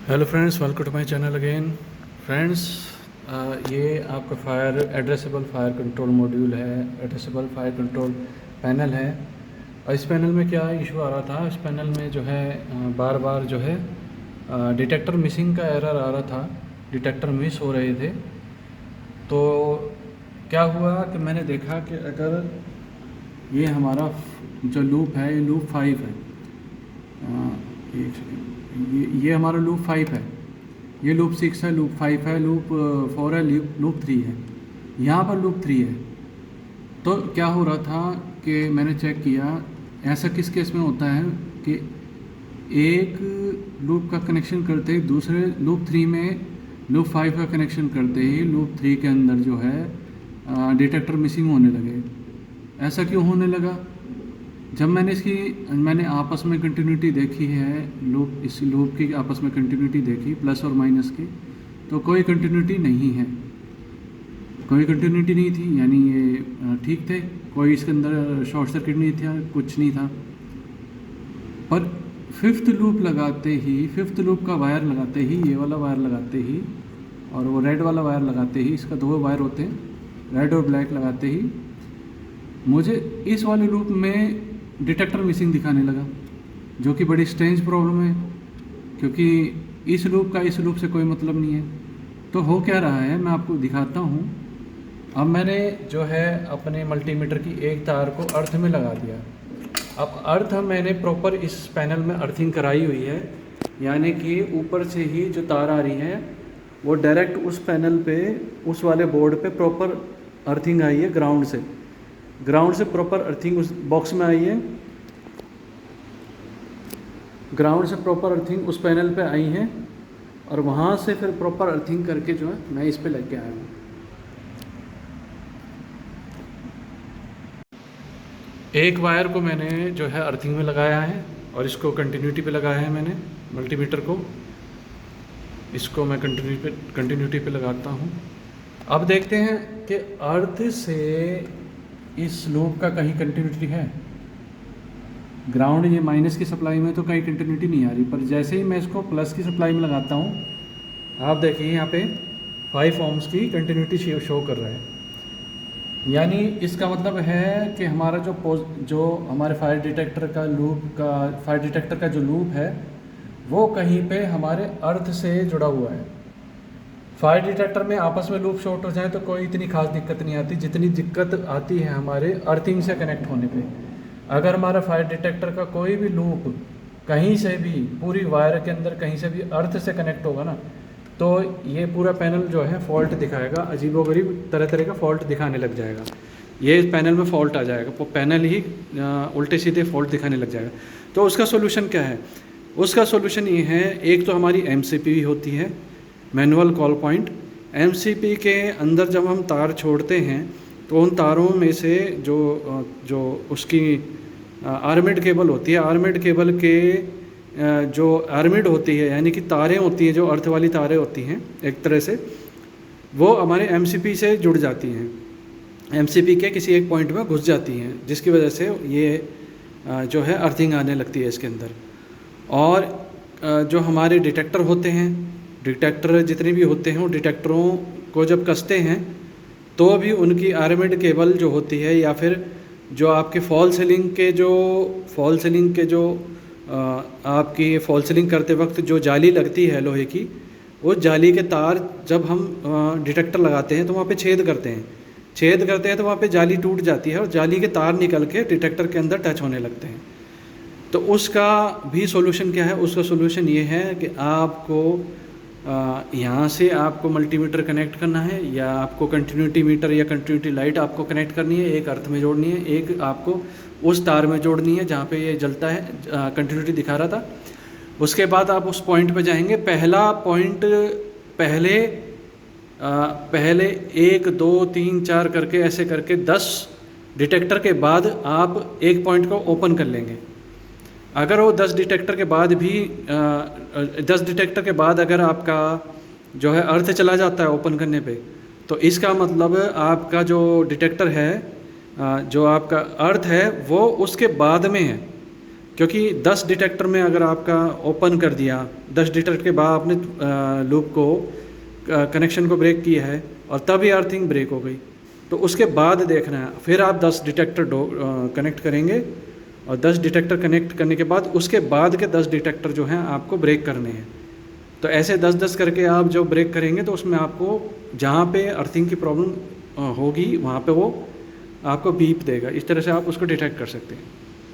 Hello friends, welcome to my channel again. Friends, ये आपका fire addressable fire control module है, addressable fire control panel है। और इस पैनल में क्या इशू आ रहा था, इस पैनल में जो है बार बार जो है डिटेक्टर मिसिंग का एरर आ रहा था, डिटेक्टर मिस हो रहे थे। तो क्या हुआ कि मैंने देखा कि अगर ये हमारा जो लूप है, ये लूप 5 है। एक सेकेंड, ये हमारा लूप 5 है, ये लूप 6 है, लूप 5 है, लूप 4 है, लूप 3 है, यहाँ पर लूप 3 है। तो क्या हो रहा था कि मैंने चेक किया, ऐसा किस केस में होता है कि एक लूप का कनेक्शन करते ही दूसरे लूप 3 में लूप 5 का कनेक्शन करते ही लूप 3 के अंदर जो है डिटेक्टर मिसिंग होने लगे। ऐसा क्यों होने लगा? जब मैंने आपस में कंटिन्यूटी देखी है, इस लूप की आपस में कंटिन्यूटी देखी प्लस और माइनस की, तो कोई कंटिन्यूटी नहीं है, कोई कंटिन्यूटी नहीं थी। यानी ये ठीक थे, कोई इसके अंदर शॉर्ट सर्किट नहीं था, कुछ नहीं था। पर फिफ्थ लूप का वायर लगाते ही, ये वाला वायर लगाते ही और वो रेड वाला वायर लगाते ही, इसका दो वायर होते हैं, रेड और ब्लैक, लगाते ही मुझे इस वाले लूप में डिटेक्टर मिसिंग दिखाने लगा, जो कि बड़ी स्ट्रेंज प्रॉब्लम है, क्योंकि इस लूप का इस लूप से कोई मतलब नहीं है। तो हो क्या रहा है, मैं आपको दिखाता हूँ। अब मैंने जो है अपने मल्टीमीटर की एक तार को अर्थ में लगा दिया। अब अर्थ मैंने प्रॉपर इस पैनल में अर्थिंग कराई हुई है, यानी कि ऊपर से ही जो तार आ रही है वो डायरेक्ट उस पैनल पे, उस वाले बोर्ड पे प्रॉपर अर्थिंग आई है ग्राउंड से प्रॉपर अर्थिंग उस बॉक्स में आई है, ग्राउंड से प्रॉपर अर्थिंग उस पैनल पे आई है, और वहाँ से फिर प्रॉपर अर्थिंग करके जो है मैं इस पे लेके आया हूँ। एक वायर को मैंने जो है अर्थिंग में लगाया है और इसको कंटिन्यूटी पे लगाया है मैंने मल्टीमीटर को, इसको मैं कंटिन्यूटी पे लगाता हूँ। अब देखते हैं कि अर्थ से इस लूप का कहीं कंटिन्यूटी है। ग्राउंड ये माइनस की सप्लाई में तो कहीं कंटिन्यूटी नहीं आ रही, पर जैसे ही मैं इसको प्लस की सप्लाई में लगाता हूँ, आप देखिए यहाँ पे 5 ohms की कंटिन्यूटी शो कर रहा है। यानी इसका मतलब है कि हमारा जो हमारे फायर डिटेक्टर का जो लूप है वो कहीं पे हमारे अर्थ से जुड़ा हुआ है। फायर डिटेक्टर में आपस में लूप शॉर्ट हो जाए तो कोई इतनी खास दिक्कत नहीं आती, जितनी दिक्कत आती है हमारे अर्थिंग से कनेक्ट होने पे। अगर हमारा फायर डिटेक्टर का कोई भी लूप कहीं से भी पूरी वायर के अंदर कहीं से भी अर्थ से कनेक्ट होगा ना, तो ये पूरा पैनल जो है फॉल्ट दिखाएगा, अजीबोगरीब तरह तरह का फॉल्ट दिखाने लग जाएगा। ये पैनल में फॉल्ट आ जाएगा, वो पैनल ही उल्टे सीधे फॉल्ट दिखाने लग जाएगा। तो उसका सोल्यूशन क्या है? उसका सोल्यूशन ये है, एक तो हमारी MCP होती है, मैनुअल कॉल पॉइंट। MCP के अंदर जब हम तार छोड़ते हैं तो उन तारों में से जो उसकी आर्मेड केबल होती है, आर्मेड केबल के जो आर्मेड होती है, यानी कि तारें होती हैं, जो अर्थ वाली तारें होती हैं एक तरह से, वो हमारे MCP से जुड़ जाती हैं, MCP के किसी एक पॉइंट में घुस जाती हैं, जिसकी वजह से ये जो है अर्थिंग आने लगती है इसके अंदर। और जो हमारे डिटेक्टर होते हैं, डिटेक्टर जितने भी होते हैं, वो डिटेक्टरों को जब कसते हैं तो भी उनकी आर्मेड केबल जो होती है, या फिर जो आपके फॉल सीलिंग के जो आपकी फॉल सीलिंग करते वक्त जो जाली लगती है लोहे की, वो जाली के तार जब हम डिटेक्टर लगाते हैं तो वहाँ पे छेद करते हैं तो वहाँ पे जाली टूट जाती है और जाली के तार निकल के डिटेक्टर के अंदर टच होने लगते हैं। तो उसका भी सॉल्यूशन क्या है? उसका सॉल्यूशन ये है कि आपको यहाँ से आपको मल्टीमीटर कनेक्ट करना है, या आपको कंटिन्यूटी मीटर या कंटिन्यूटी लाइट आपको कनेक्ट करनी है, एक अर्थ में जोड़नी है, एक आपको उस तार में जोड़नी है जहाँ पे ये जलता है, कंटिन्यूटी दिखा रहा था। उसके बाद आप उस पॉइंट पे जाएंगे। पहला पॉइंट पहले 1 2 3 4 करके, ऐसे करके 10 डिटेक्टर के बाद आप एक पॉइंट को ओपन कर लेंगे। अगर वो 10 डिटेक्टर के बाद भी 10 डिटेक्टर के बाद अगर आपका जो है अर्थ चला जाता है ओपन करने पे, तो इसका मतलब आपका जो डिटेक्टर है, जो आपका अर्थ है, वो उसके बाद में है। क्योंकि 10 डिटेक्टर में अगर आपका ओपन कर दिया, 10 डिटेक्टर के बाद आपने लूप को कनेक्शन को ब्रेक किया है और तभी अर्थिंग ब्रेक हो गई, तो उसके बाद देखना है, फिर आप 10 डिटेक्टर कनेक्ट करेंगे और 10 डिटेक्टर कनेक्ट करने के बाद उसके बाद के 10 डिटेक्टर जो हैं आपको ब्रेक करने हैं। तो ऐसे 10-10 करके आप जो ब्रेक करेंगे तो उसमें आपको जहाँ पे अर्थिंग की प्रॉब्लम होगी वहाँ पे वो आपको बीप देगा। इस तरह से आप उसको डिटेक्ट कर सकते हैं।